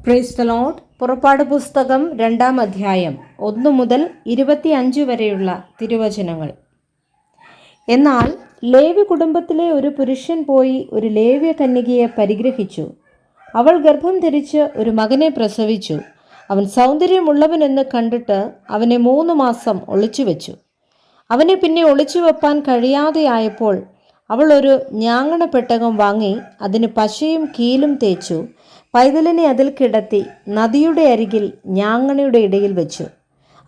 Praise the Lord. പുറപ്പാട് പുസ്തകം 2-ാം അധ്യായം 1 മുതൽ 25 വരെയുള്ള തിരുവചനങ്ങൾ. എന്നാൽ ലേവ്യ കുടുംബത്തിലെ ഒരു പുരുഷൻ പോയി ഒരു ലേവ്യ കന്യകയെ പരിഗ്രഹിച്ചു. അവൾ ഗർഭം ധരിച്ച് ഒരു മകനെ പ്രസവിച്ചു. അവൻ സൗന്ദര്യമുള്ളവനെന്ന് കണ്ടിട്ട് അവനെ 3 മാസം ഒളിച്ചുവെച്ചു. അവനെ പിന്നെ ഒളിച്ചു വെപ്പാൻ കഴിയാതെയായപ്പോൾ അവൾ ഒരു ഞാങ്ങണ പെട്ടകം വാങ്ങി അതിന് പശയും കീലും തേച്ചു പൈതലിനെ അതിൽ കിടത്തി നദിയുടെ അരികിൽ ഞാങ്ങണയുടെ ഇടയിൽ വെച്ചു.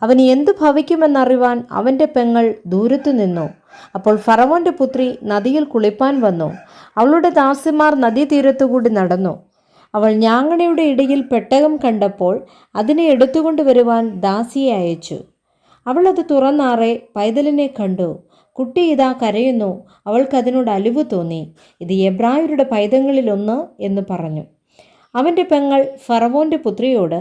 അവന് എന്തു ഭവിക്കുമെന്നറിവാൻ അവൻ്റെ പെങ്ങൾ ദൂരത്തു നിന്നു. അപ്പോൾ ഫറവോൻ്റെ പുത്രി നദിയിൽ കുളിപ്പാൻ വന്നു. അവളുടെ ദാസിമാർ നദീതീരത്തുകൂടി നടന്നു. അവൾ ഞാങ്ങണയുടെ ഇടയിൽ പെട്ടകം കണ്ടപ്പോൾ അതിനെ എടുത്തുകൊണ്ടുവരുവാൻ ദാസിയെ അയച്ചു. അവൾ അത് തുറന്നാറെ പൈതലിനെ കണ്ടു. കുട്ടി ഇതാ കരയുന്നു. അവൾക്കതിനോട് അലിവ് തോന്നി. ഇത് എബ്രായരുടെ പൈതങ്ങളിലൊന്ന് എന്ന് പറഞ്ഞു. അവൻ്റെ പെങ്ങൾ ഫറവോൻ്റെ പുത്രിയോട്,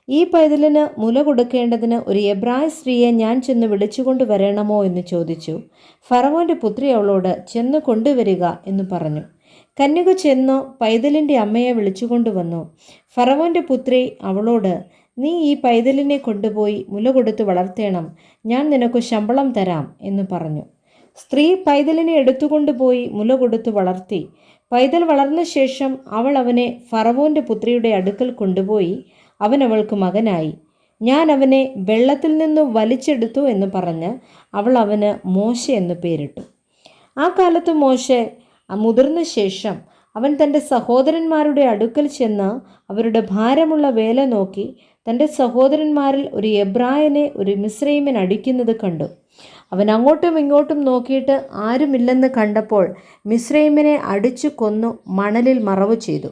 ഈ പൈതലിന് മുല കൊടുക്കേണ്ടതിന് ഒരു എബ്രായ സ്ത്രീയെ ഞാൻ ചെന്ന് വിളിച്ചുകൊണ്ട് വരണമോ എന്ന് ചോദിച്ചു. ഫറവോൻ്റെ പുത്രി അവളോട്, ചെന്ന് കൊണ്ടുവരിക എന്ന് പറഞ്ഞു. കന്യക ചെന്ന് പൈതലിൻ്റെ അമ്മയെ വിളിച്ചുകൊണ്ടുവന്നു. ഫറവോൻ്റെ പുത്രി അവളോട്, നീ ഈ പൈതലിനെ കൊണ്ടുപോയി മുല കൊടുത്ത് വളർത്തേണം, ഞാൻ നിനക്ക് ശമ്പളം തരാം എന്ന് പറഞ്ഞു. സ്ത്രീ പൈതലിനെ എടുത്തുകൊണ്ടുപോയി മുല കൊടുത്ത് വളർത്തി. പൈതൽ വളർന്ന ശേഷം അവൾ അവനെ ഫറവോൻ്റെ പുത്രിയുടെ അടുക്കൽ കൊണ്ടുപോയി. അവൻ അവൾക്ക് മകനായി. ഞാൻ അവനെ വെള്ളത്തിൽ നിന്ന് വലിച്ചെടുത്തു എന്ന് പറഞ്ഞ് അവൾ അവന് മോശെ എന്ന് പേരിട്ടു. ആ കാലത്ത് മോശെ മുതിർന്ന ശേഷം അവൻ തൻ്റെ സഹോദരന്മാരുടെ അടുക്കൽ ചെന്ന് അവരുടെ ഭാരമുള്ള വേല നോക്കി തൻ്റെ സഹോദരന്മാരിൽ ഒരു എബ്രായനെ ഒരു മിസ്രയീമ്യൻ അടിക്കുന്നത് കണ്ടു. അവൻ അങ്ങോട്ടും ഇങ്ങോട്ടും നോക്കിയിട്ട് ആരുമില്ലെന്ന് കണ്ടപ്പോൾ മിസ്രയീമ്യനെ അടിച്ചു കൊന്നു മണലിൽ മറവ് ചെയ്തു.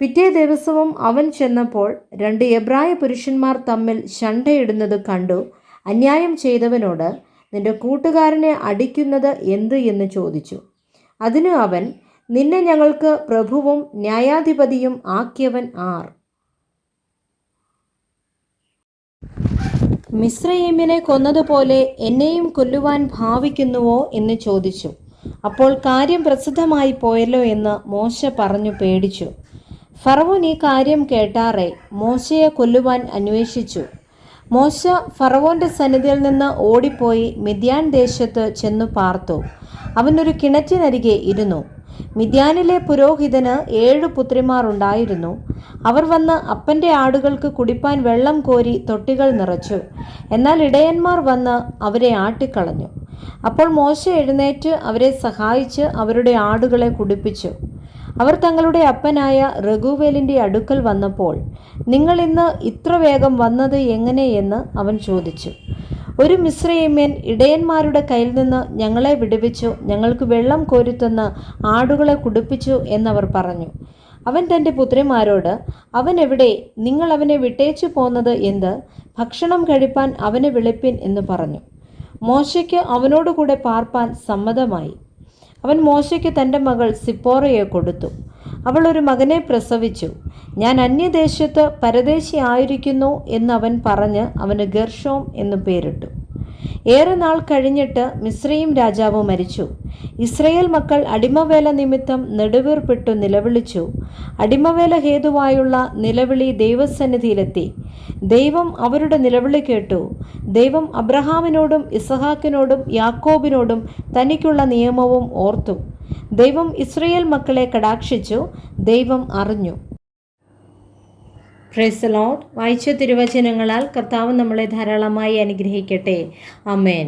പിറ്റേ ദിവസവും അവൻ ചെന്നപ്പോൾ 2 എബ്രായ പുരുഷന്മാർ തമ്മിൽ ശണ്ഠയിടുന്നത് കണ്ടു. അന്യായം ചെയ്തവനോട്, നിന്റെ കൂട്ടുകാരനെ അടിക്കുന്നത് എന്ത് എന്ന് ചോദിച്ചു. അതിന് അവൻ, നിന്നെ ഞങ്ങൾക്ക് പ്രഭുവും ന്യായാധിപതിയും ആക്കിയവൻ ആർ? മിസ്രയീമ്യനെ കൊന്നതുപോലെ എന്നെയും കൊല്ലുവാൻ ഭാവിക്കുന്നുവോ എന്ന് ചോദിച്ചു. അപ്പോൾ കാര്യം പ്രസിദ്ധമായി പോയല്ലോ എന്ന് മോശ പറഞ്ഞു പേടിച്ചു. ഫറവോൻ ഈ കാര്യം കേട്ടാറെ മോശയെ കൊല്ലുവാൻ അന്വേഷിച്ചു. മോശ ഫറവോൻ്റെ സന്നിധിയിൽ നിന്ന് ഓടിപ്പോയി മിദ്യാൻ ദേശത്ത് ചെന്നു പാർത്തു. അവനൊരു കിണറ്റിനരികെ ഇരുന്നു. മിദ്യാനിലെ പുരോഹിതന് 7 പുത്രിമാർ ഉണ്ടായിരുന്നു. അവർ വന്ന് അപ്പൻ്റെ ആടുകൾക്ക് കുടിപ്പാൻ വെള്ളം കോരി തൊട്ടികൾ നിറച്ചു. എന്നാൽ ഇടയന്മാർ വന്ന് അവരെ ആട്ടിക്കളഞ്ഞു. അപ്പോൾ മോശ എഴുന്നേറ്റ് അവരെ സഹായിച്ച് അവരുടെ ആടുകളെ കുടിപ്പിച്ചു. അവർ തങ്ങളുടെ അപ്പനായ റഗൂവേലിൻ്റെ അടുക്കൽ വന്നപ്പോൾ, നിങ്ങൾ ഇന്ന് ഇത്ര വേഗം വന്നത് എങ്ങനെയെന്ന് അവൻ ചോദിച്ചു. ഒരു മിസ്രയീമ്യൻ ഇടയന്മാരുടെ കയ്യിൽ നിന്ന് ഞങ്ങളെ വിടുവിച്ചു, ഞങ്ങൾക്ക് വെള്ളം കോരിത്തന്ന് ആടുകളെ കുടിപ്പിച്ചു എന്നവർ പറഞ്ഞു. അവൻ തൻ്റെ പുത്രിമാരോട്, അവൻ എവിടെ? നിങ്ങൾ അവനെ വിട്ടേച്ചു പോന്നത് എന്ത്? ഭക്ഷണം കഴിപ്പാൻ അവനെ വിളിപ്പിൻ എന്ന് പറഞ്ഞു. മോശയ്ക്ക് അവനോടുകൂടെ പാർപ്പാൻ സമ്മതമായി. അവൻ മോശയ്ക്ക് തൻ്റെ മകൾ സിപ്പോറയെ കൊടുത്തു. അവൾ ഒരു മകനെ പ്രസവിച്ചു. ഞാൻ അന്യദേശത്ത് പരദേശി ആയിരിക്കുന്നു എന്നവൻ പറഞ്ഞ് അവന് ഗർഷോം എന്ന് പേരിട്ടു. ഏറെ നാൾ കഴിഞ്ഞിട്ട് മിസ്രയീം രാജാവ് മരിച്ചു. ഇസ്രയേൽ മക്കൾ അടിമവേല നിമിത്തം നെടുവീർപ്പിട്ടു നിലവിളിച്ചു. അടിമവേല ഹേതുവായുള്ള നിലവിളി ദൈവസന്നിധിയിലെത്തി. ദൈവം അവരുടെ നിലവിളി കേട്ടു. ദൈവം അബ്രഹാമിനോടും ഇസഹാക്കിനോടും യാക്കോബിനോടും തനിക്കുള്ള നിയമവും ഓർത്തു. ദൈവം ഇസ്രയേൽ മക്കളെ കടാക്ഷിച്ചു. ദൈവം അറിഞ്ഞു. Praise the Lord. വായിച്ച തിരുവചനങ്ങളാൽ കർത്താവ് നമ്മളെ ധാരാളമായി അനുഗ്രഹിക്കട്ടെ. ആമേൻ.